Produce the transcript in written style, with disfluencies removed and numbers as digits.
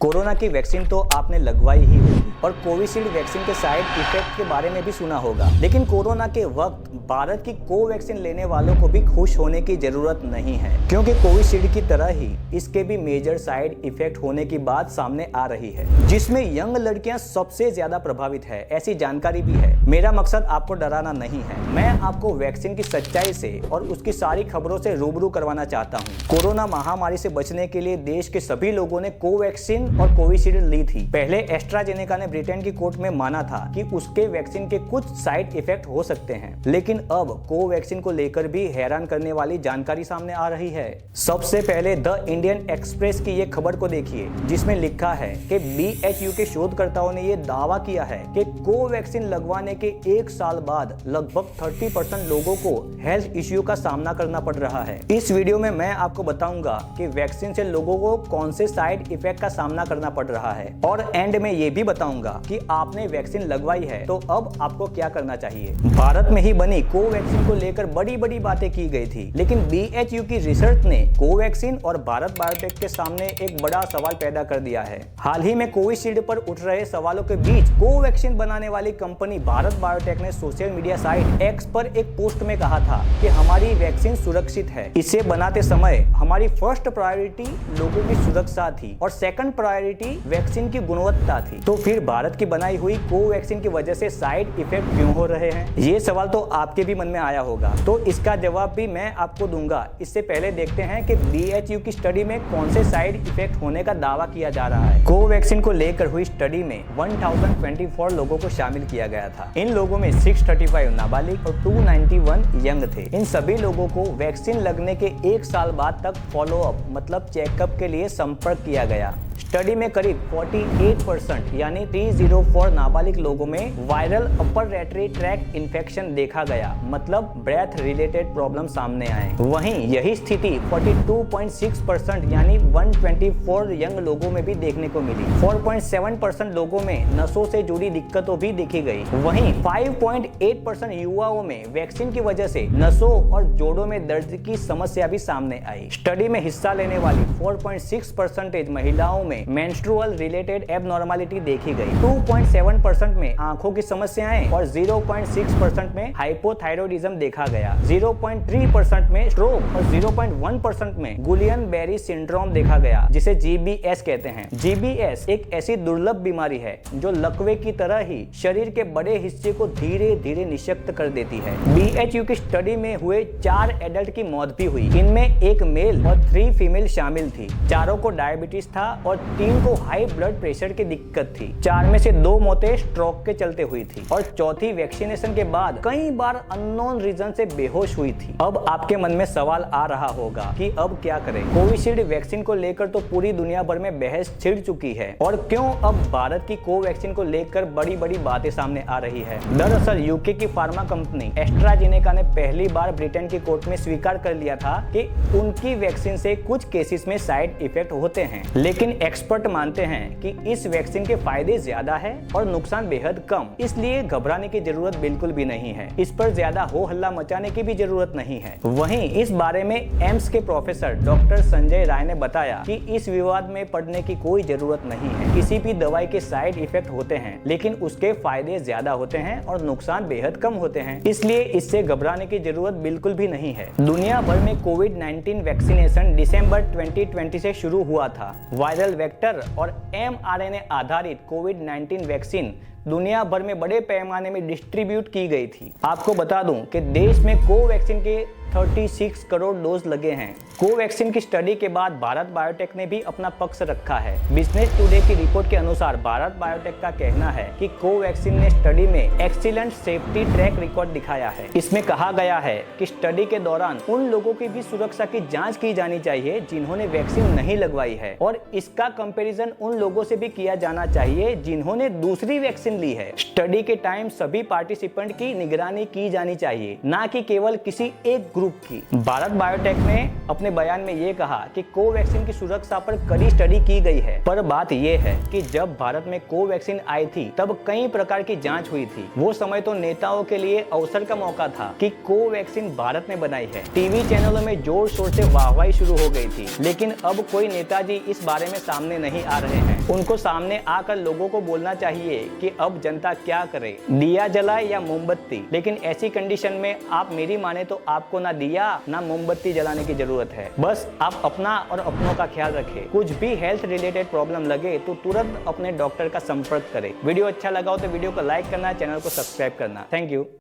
Corona की vaccine तो आपने लगवाई ही होगी और कोविशील्ड वैक्सीन के साइड इफेक्ट के बारे में भी सुना होगा। लेकिन कोरोना के वक्त भारत की कोवैक्सीन लेने वालों को भी खुश होने की जरूरत नहीं है, क्योंकि कोविशील्ड की तरह ही इसके भी मेजर साइड इफेक्ट होने की बात सामने आ रही है, जिसमें यंग लड़कियां सबसे ज्यादा प्रभावित है, ऐसी जानकारी भी है। मेरा मकसद आपको डराना नहीं है, मैं आपको वैक्सीन की सच्चाई से और उसकी सारी खबरों से रूबरू करवाना चाहता हूँ। कोरोना महामारी से बचने के लिए देश के सभी लोगों ने कोवैक्सीन और कोविशील्ड ली थी। पहले एस्ट्राजेनेका ने ब्रिटेन की कोर्ट में माना था कि उसके वैक्सीन के कुछ साइड इफेक्ट हो सकते हैं, लेकिन अब कोवैक्सीन को लेकर भी हैरान करने वाली जानकारी सामने आ रही है। सबसे पहले द इंडियन एक्सप्रेस की ये खबर को देखिए, जिसमें लिखा है कि BHU के शोधकर्ताओं ने ये दावा किया है कि कोवैक्सीन लगवाने के 1 साल बाद लगभग 30% लोगों को हेल्थ इश्यू का सामना करना पड़ रहा है। इस वीडियो में मैं आपको बताऊंगा कि वैक्सीन से लोगों को कौन से साइड इफेक्ट का सामना करना पड़ रहा है, और एंड में ये भी बताऊंगा कि आपने वैक्सीन लगवाई है तो अब आपको क्या करना चाहिए। भारत में ही बनी कोवैक्सीन को लेकर बड़ी बड़ी बातें की गई थी, लेकिन BHU की रिसर्च ने कोवैक्सीन और भारत बायोटेक के सामने एक बड़ा सवाल पैदा कर दिया है। हाल ही में कोविशील्ड पर उठ रहे सवालों के बीच कोवैक्सीन बनाने वाली कंपनी भारत बायोटेक ने सोशल मीडिया साइट X पर एक पोस्ट में कहा था कि हमारी वैक्सीन सुरक्षित है। इसे बनाते समय हमारी फर्स्ट प्रायोरिटी लोगों की सुरक्षा थी और सेकंड प्रायोरिटी वैक्सीन की गुणवत्ता थी। तो फिर भारत की बनाई हुई कोवैक्सीन की वजह से साइड इफेक्ट क्यों हो रहे हैं? ये सवाल तो आपके भी मन में आया होगा, तो इसका जवाब भी मैं आपको दूंगा। इससे पहले देखते हैं कि BHU की स्टडी में कौन से साइड इफेक्ट होने का दावा किया जा रहा है। कोवैक्सीन को लेकर हुई स्टडी में 1024 लोगों को शामिल किया गया था। इन लोगों में 635 नाबालिग और 291 यंग थे। इन सभी लोगों को वैक्सीन लगने के 1 साल बाद तक फॉलोअप मतलब चेकअप के लिए संपर्क किया गया। स्टडी में करीब 48% यानी 304 नाबालिग लोगों में viral upper respiratory tract infection देखा गया, मतलब ब्रेथ रिलेटेड प्रॉब्लम सामने आए। वहीं यही स्थिति 42.6% यानी 124 यंग लोगों में भी देखने को मिली। 4.7% लोगों में नसों से जुड़ी दिक्कतों भी देखी गई। वहीं 5.8% युवाओं में वैक्सीन की वजह से नसों और जोड़ों में दर्द की समस्या भी सामने आई। स्टडी में हिस्सा लेने वाली 4.6% महिलाओं में मेंस्ट्रुअल रिलेटेड एबनॉर्मलिटी देखी गई। 2.7% में आंखों की समस्याएं और 0.6% में हाइपोथायरॉयडिज्म देखा गया। 0.3% में स्ट्रोक और 0.1% में गुलियन बेरी सिंड्रोम देखा गया, जिसे GBS कहते हैं। GBS एक ऐसी दुर्लभ बीमारी है जो लकवे की तरह ही शरीर के बड़े हिस्से को धीरे धीरे निशक्त कर देती है। BHU की स्टडी में हुए 4 एडल्ट की मौत भी हुई। इनमें 1 मेल और 3 फीमेल शामिल थी। चारों को डायबिटीज था और 3 को हाई ब्लड प्रेशर की दिक्कत थी। 4 में से 2 मौतें स्ट्रोक के चलते हुई थी और चौथी वैक्सीनेशन के बाद कई बार अननोन रीजन से बेहोश हुई थी। अब आपके मन में सवाल आ रहा होगा कि अब क्या करें। कोविशील्ड वैक्सीन को लेकर तो पूरी दुनिया भर में बहस छिड़ चुकी है, और क्यों अब भारत की कोवैक्सीन को लेकर बड़ी बड़ी बातें सामने आ रही है। दरअसल यूके की फार्मा कंपनी एस्ट्राजेनेका ने पहली बार ब्रिटेन की कोर्ट में स्वीकार कर लिया था कि उनकी वैक्सीन से कुछ केसेस में साइड इफेक्ट होते हैं, लेकिन एक्सपर्ट मानते हैं कि इस वैक्सीन के फायदे ज्यादा है और नुकसान बेहद कम, इसलिए घबराने की जरूरत बिल्कुल भी नहीं है। इस पर ज्यादा हो हल्ला मचाने की भी जरूरत नहीं है। वहीं इस बारे में एम्स के प्रोफेसर डॉक्टर संजय राय ने बताया कि इस विवाद में पड़ने की कोई जरूरत नहीं है। किसी भी दवाई के साइड इफेक्ट होते हैं, लेकिन उसके फायदे ज्यादा होते हैं और नुकसान बेहद कम होते हैं, इसलिए इससे घबराने की जरूरत बिल्कुल भी नहीं है। दुनिया भर में कोविड-19 वैक्सीनेशन दिसंबर 2020 से शुरू हुआ था। वायरल वेक्टर और mRNA आधारित कोविड-19 वैक्सीन दुनिया भर में बड़े पैमाने में डिस्ट्रीब्यूट की गई थी। आपको बता दूं कि देश में कोवैक्सीन के 36 करोड़ डोज लगे हैं। कोवैक्सीन की स्टडी के बाद भारत बायोटेक ने भी अपना पक्ष रखा है। बिजनेस टुडे की रिपोर्ट के अनुसार भारत बायोटेक का कहना है कि कोवैक्सीन ने स्टडी में एक्सीलेंट सेफ्टी ट्रैक रिकॉर्ड दिखाया है। इसमें कहा गया है कि स्टडी के दौरान उन लोगों की भी सुरक्षा की जांच की जानी चाहिए जिन्होंने वैक्सीन नहीं लगवाई है, और इसका कंपैरिजन उन लोगों से भी किया जाना चाहिए जिन्होंने दूसरी वैक्सीन ली है। स्टडी के टाइम सभी पार्टिसिपेंट की निगरानी की जानी चाहिए, न कि केवल किसी एक ग्रुप की। भारत बायोटेक ने अपने बयान में ये कहा कि कोवैक्सीन की सुरक्षा पर कड़ी स्टडी की गई है, पर बात ये है कि जब भारत में कोवैक्सीन आई थी तब कई प्रकार की जांच हुई थी। वो समय तो नेताओं के लिए अवसर का मौका था कि कोवैक्सीन भारत ने बनाई है। टीवी चैनलों में जोर शोर से वाहवाही शुरू हो गई थी, लेकिन अब कोई नेताजी इस बारे में सामने नहीं आ रहे हैं। उनको सामने आकर लोगों को बोलना चाहिए कि अब जनता क्या करे, दिया जलाए या मोमबत्ती। लेकिन ऐसी कंडीशन में आप मेरी माने तो आपको ना दिया ना मोमबत्ती जलाने की जरूरत है। बस आप अपना और अपनों का ख्याल रखें। कुछ भी हेल्थ रिलेटेड प्रॉब्लम लगे तो तुरंत अपने डॉक्टर का संपर्क करें। वीडियो अच्छा लगा हो तो वीडियो को लाइक करना, चैनल को सब्सक्राइब करना। Thank you.